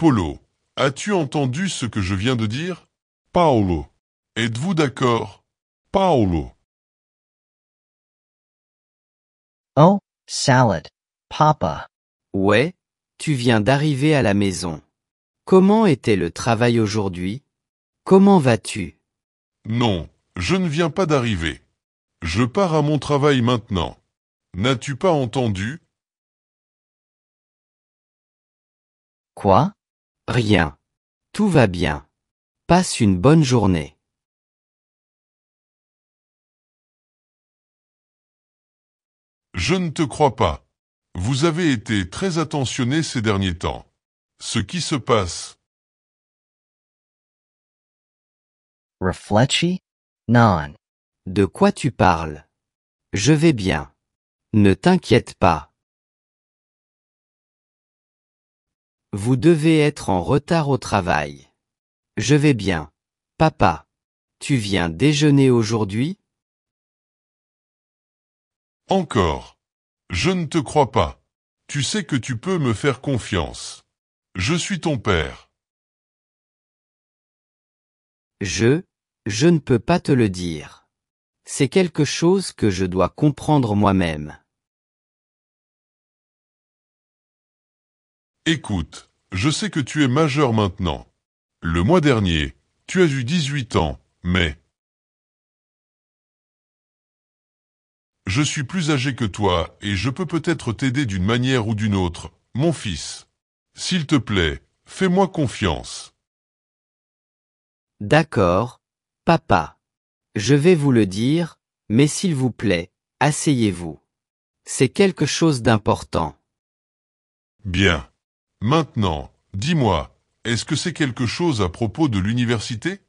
Polo, as-tu entendu ce que je viens de dire? Paolo, êtes-vous d'accord? Paolo. Oh, salad. Papa. Ouais, tu viens d'arriver à la maison. Comment était le travail aujourd'hui? Comment vas-tu? Non, je ne viens pas d'arriver. Je pars à mon travail maintenant. N'as-tu pas entendu? Quoi? Rien. Tout va bien. Passe une bonne journée. Je ne te crois pas. Vous avez été très attentionné ces derniers temps. Ce qui se passe. Rifleci? Non. De quoi tu parles? Je vais bien. Ne t'inquiète pas. Vous devez être en retard au travail. Je vais bien. Papa. Tu viens déjeuner aujourd'hui? Encore. Je ne te crois pas. Tu sais que tu peux me faire confiance. Je suis ton père. Je ne peux pas te le dire. C'est quelque chose que je dois comprendre moi-même. Écoute, je sais que tu es majeur maintenant. Le mois dernier, tu as eu 18 ans, mais... Je suis plus âgé que toi et je peux peut-être t'aider d'une manière ou d'une autre, mon fils. S'il te plaît, fais-moi confiance. D'accord, papa. Je vais vous le dire, mais s'il vous plaît, asseyez-vous. C'est quelque chose d'important. Bien. Maintenant, dis-moi, est-ce que c'est quelque chose à propos de l'université?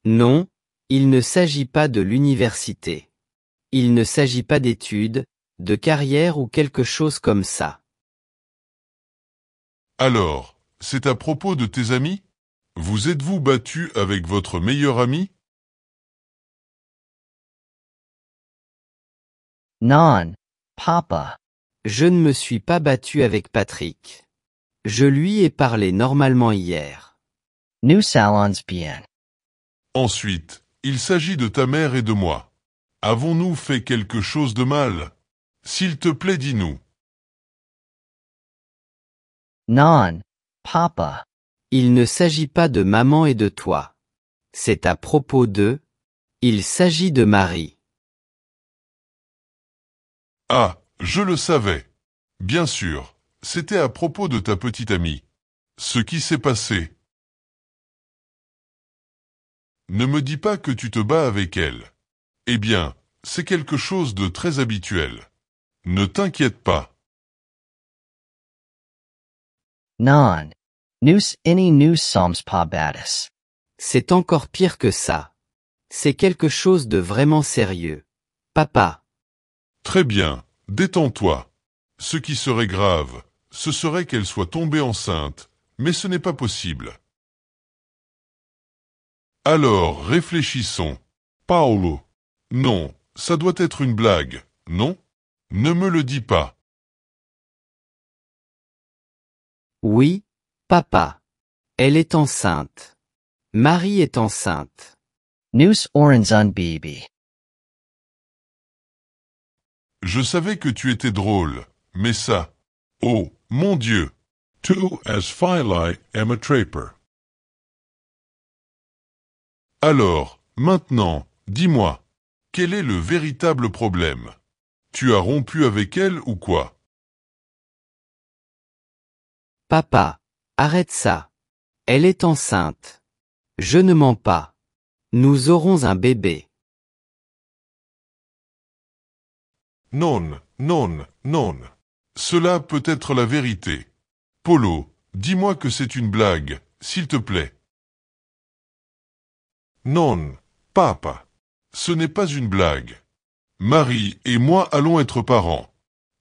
Non, il ne s'agit pas de l'université. Il ne s'agit pas d'études, de carrière ou quelque chose comme ça. Alors, c'est à propos de tes amis? Vous êtes-vous battu avec votre meilleur ami? Non. Papa. Je ne me suis pas battu avec Patrick. Je lui ai parlé normalement hier. Nous salons bien. Ensuite, il s'agit de ta mère et de moi. Avons-nous fait quelque chose de mal? S'il te plaît, dis-nous. Non. Papa. Il ne s'agit pas de maman et de toi. C'est à propos de... Il s'agit de Marie. Ah, je le savais. Bien sûr, c'était à propos de ta petite amie. Ce qui s'est passé. Ne me dis pas que tu te bats avec elle. Eh bien, c'est quelque chose de très habituel. Ne t'inquiète pas. Non. Nous ini nous sommes pas battus. C'est encore pire que ça. C'est quelque chose de vraiment sérieux. Papa. Très bien, détends-toi. Ce qui serait grave, ce serait qu'elle soit tombée enceinte, mais ce n'est pas possible. Alors, réfléchissons. Paolo. Non, ça doit être une blague, non? Ne me le dis pas. Oui, papa. Elle est enceinte. Marie est enceinte. Nous orange un baby. Je savais que tu étais drôle, mais ça... Oh, mon Dieu! Two as phyli am a traper. Alors, maintenant, dis-moi, quel est le véritable problème? Tu as rompu avec elle ou quoi? Papa. Arrête ça. Elle est enceinte. Je ne mens pas. Nous aurons un bébé. Non, non, non. Cela peut être la vérité. Polo, dis-moi que c'est une blague, s'il te plaît. Non, papa. Ce n'est pas une blague. Marie et moi allons être parents.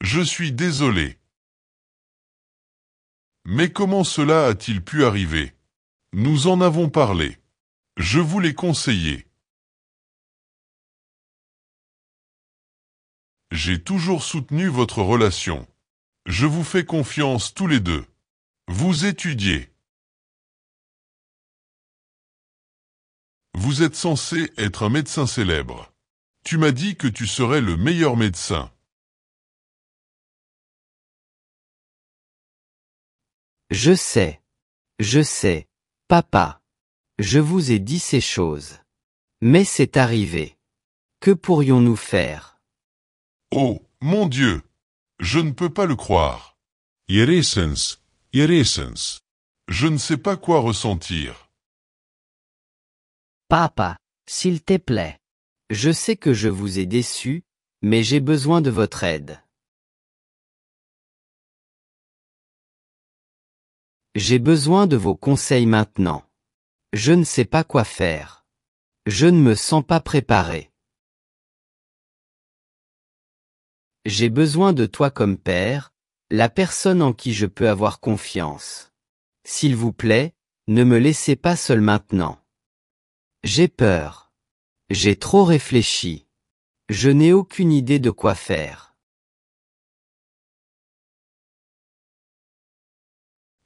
Je suis désolé. Mais comment cela a-t-il pu arriver? Nous en avons parlé. Je vous l'ai conseillé. J'ai toujours soutenu votre relation. Je vous fais confiance tous les deux. Vous étudiez. Vous êtes censé être un médecin célèbre. Tu m'as dit que tu serais le meilleur médecin. Je sais, papa. Je vous ai dit ces choses. Mais c'est arrivé. Que pourrions-nous faire? Oh, mon Dieu! Je ne peux pas le croire. Yeresens. Je ne sais pas quoi ressentir. Papa, s'il te plaît. Je sais que je vous ai déçu, mais j'ai besoin de votre aide. J'ai besoin de vos conseils maintenant. Je ne sais pas quoi faire. Je ne me sens pas préparé. J'ai besoin de toi comme père, la personne en qui je peux avoir confiance. S'il vous plaît, ne me laissez pas seul maintenant. J'ai peur. J'ai trop réfléchi. Je n'ai aucune idée de quoi faire.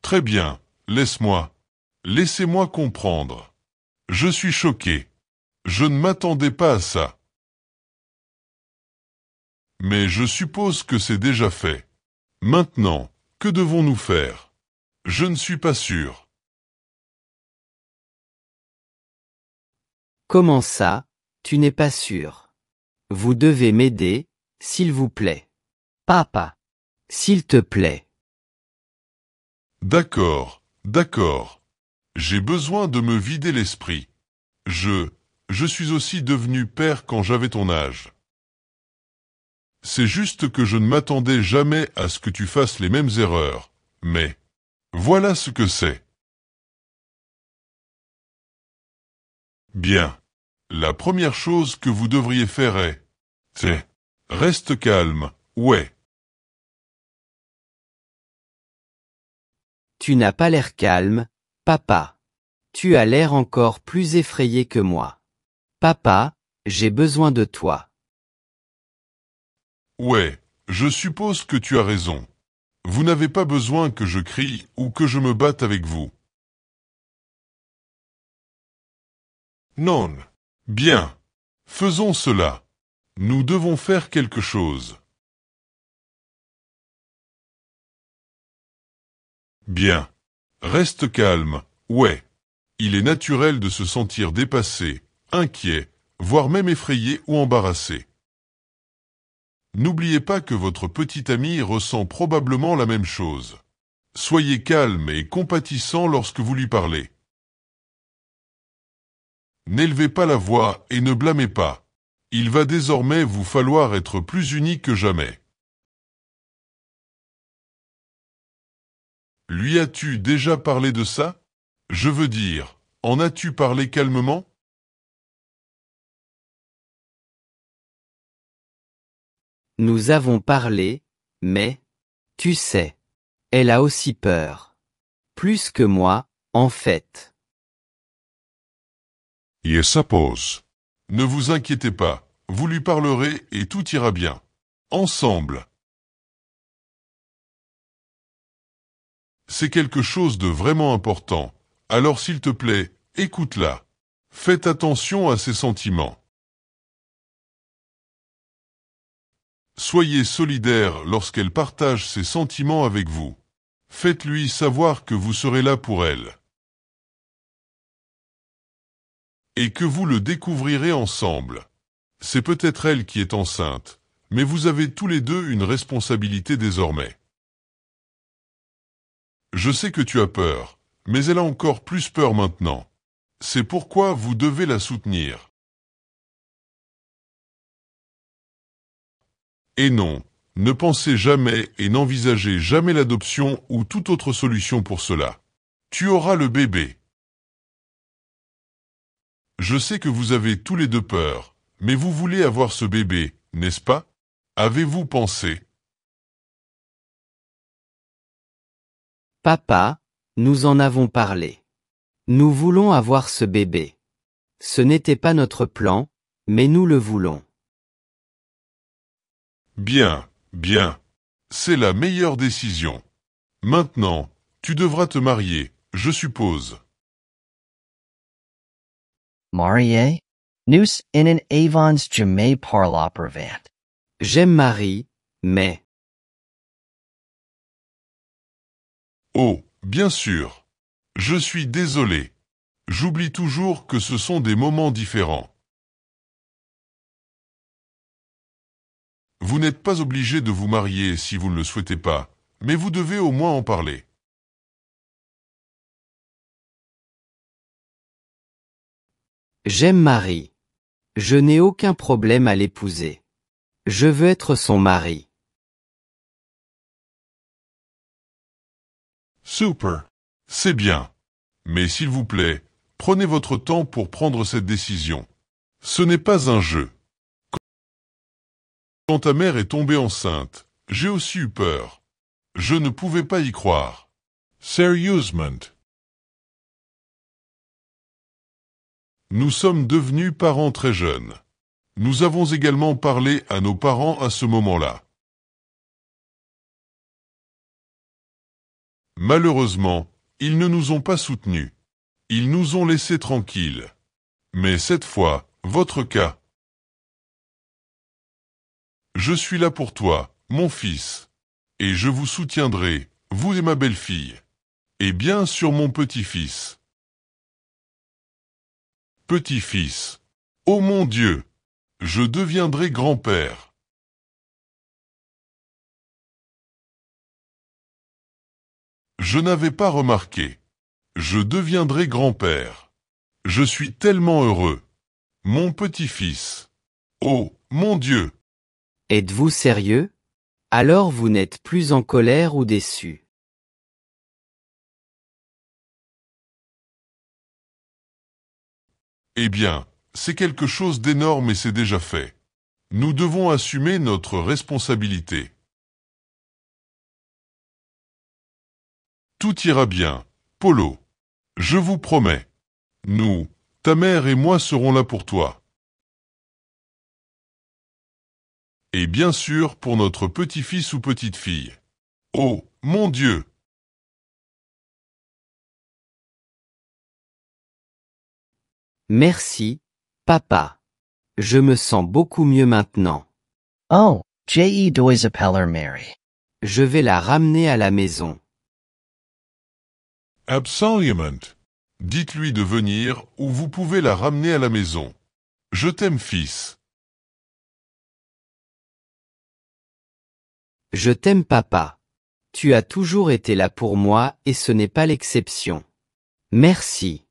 Très bien, laisse-moi. Laissez-moi comprendre. Je suis choqué. Je ne m'attendais pas à ça. Mais je suppose que c'est déjà fait. Maintenant, que devons-nous faire? Je ne suis pas sûr. Comment ça, tu n'es pas sûr? Vous devez m'aider, s'il vous plaît. Papa. S'il te plaît. D'accord. J'ai besoin de me vider l'esprit. Je suis aussi devenu père quand j'avais ton âge. C'est juste que je ne m'attendais jamais à ce que tu fasses les mêmes erreurs, mais voilà ce que c'est. Bien. La première chose que vous devriez faire c'est reste calme, ouais. Tu n'as pas l'air calme, papa. Tu as l'air encore plus effrayé que moi. Papa, j'ai besoin de toi. Ouais, je suppose que tu as raison. Vous n'avez pas besoin que je crie ou que je me batte avec vous. Non. Bien. Faisons cela. Nous devons faire quelque chose. Bien. Reste calme, ouais. Il est naturel de se sentir dépassé, inquiet, voire même effrayé ou embarrassé. N'oubliez pas que votre petit ami ressent probablement la même chose. Soyez calme et compatissant lorsque vous lui parlez. N'élevez pas la voix et ne blâmez pas. Il va désormais vous falloir être plus unis que jamais. Lui as-tu déjà parlé de ça? Je veux dire, en as-tu parlé calmement? Nous avons parlé, mais, tu sais, elle a aussi peur. Plus que moi, en fait. Je suppose. Ne vous inquiétez pas, vous lui parlerez et tout ira bien. Ensemble. C'est quelque chose de vraiment important, alors s'il te plaît, écoute-la. Faites attention à ses sentiments. Soyez solidaire lorsqu'elle partage ses sentiments avec vous. Faites-lui savoir que vous serez là pour elle. Et que vous le découvrirez ensemble. C'est peut-être elle qui est enceinte, mais vous avez tous les deux une responsabilité désormais. Je sais que tu as peur, mais elle a encore plus peur maintenant. C'est pourquoi vous devez la soutenir. Et non, ne pensez jamais et n'envisagez jamais l'adoption ou toute autre solution pour cela. Tu auras le bébé. Je sais que vous avez tous les deux peur, mais vous voulez avoir ce bébé, n'est-ce pas? Avez-vous pensé? Papa, nous en avons parlé. Nous voulons avoir ce bébé. Ce n'était pas notre plan, mais nous le voulons. Bien. C'est la meilleure décision. Maintenant, tu devras te marier, je suppose. Marié? Nous in avons jamais parlé avant. J'aime Marie, mais... Oh, bien sûr. Je suis désolé. J'oublie toujours que ce sont des moments différents. Vous n'êtes pas obligé de vous marier si vous ne le souhaitez pas, mais vous devez au moins en parler. J'aime Marie. Je n'ai aucun problème à l'épouser. Je veux être son mari. Super. C'est bien. Mais s'il vous plaît, prenez votre temps pour prendre cette décision. Ce n'est pas un jeu. Quand ta mère est tombée enceinte, j'ai aussi eu peur. Je ne pouvais pas y croire. Sérieusement. Nous sommes devenus parents très jeunes. Nous avons également parlé à nos parents à ce moment-là. Malheureusement, ils ne nous ont pas soutenus. Ils nous ont laissés tranquilles. Mais cette fois, votre cas. Je suis là pour toi, mon fils. Et je vous soutiendrai, vous et ma belle-fille. Et bien sûr mon petit-fils. Petit-fils. Oh mon Dieu! Je deviendrai grand-père. Je n'avais pas remarqué. Je deviendrai grand-père. Je suis tellement heureux. Mon petit-fils. Oh, mon Dieu! Êtes-vous sérieux? Alors vous n'êtes plus en colère ou déçu. Eh bien, c'est quelque chose d'énorme et c'est déjà fait. Nous devons assumer notre responsabilité. Tout ira bien, Polo. Je vous promets. Nous, ta mère et moi serons là pour toi. Et bien sûr pour notre petit-fils ou petite-fille. Oh, mon Dieu! Merci, papa. Je me sens beaucoup mieux maintenant. Oh, je dois appeler Mary. Je vais la ramener à la maison. Absolument. Dites-lui de venir ou vous pouvez la ramener à la maison. Je t'aime, fils. Je t'aime, papa. Tu as toujours été là pour moi et ce n'est pas l'exception. Merci.